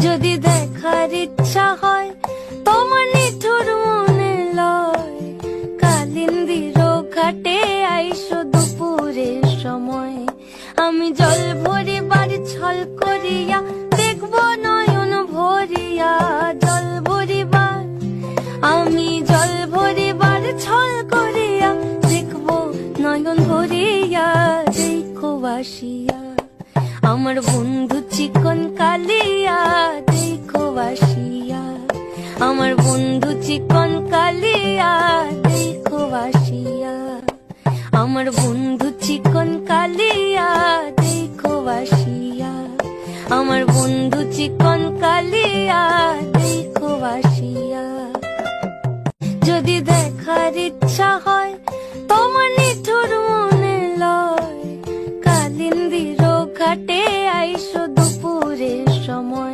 যদি দেখার ইচ্ছা হয় তোমার নিঠুর মনে লয়, কালিন্দির ঘাটে আইসো দুপুরের সময়। আমি জল ভরিবার ছল করিয়া দেখব নয়ন ভরিয়া, জল ভরিবার আমি জল ভরিবার ছল করিয়া দেখব নয়ন ভরিয়া। দেখো বাসিয়া আমার বন্ধু চিকন কালিয়া, দেখো বাসিয়া আমার বন্ধু চিকন কালিয়া, দেখো বাসিয়া আমার বন্ধু চিকন কালিয়া, দেখো বাসিয়া আমার বন্ধু চিকন কালিয়া, দেখো বাসিয়া। যদি দেখার ইচ্ছা হয় তোমার নিঠুর মনে লয়, কালিন্দির ঘাটে আইসো দুপুরের সময়।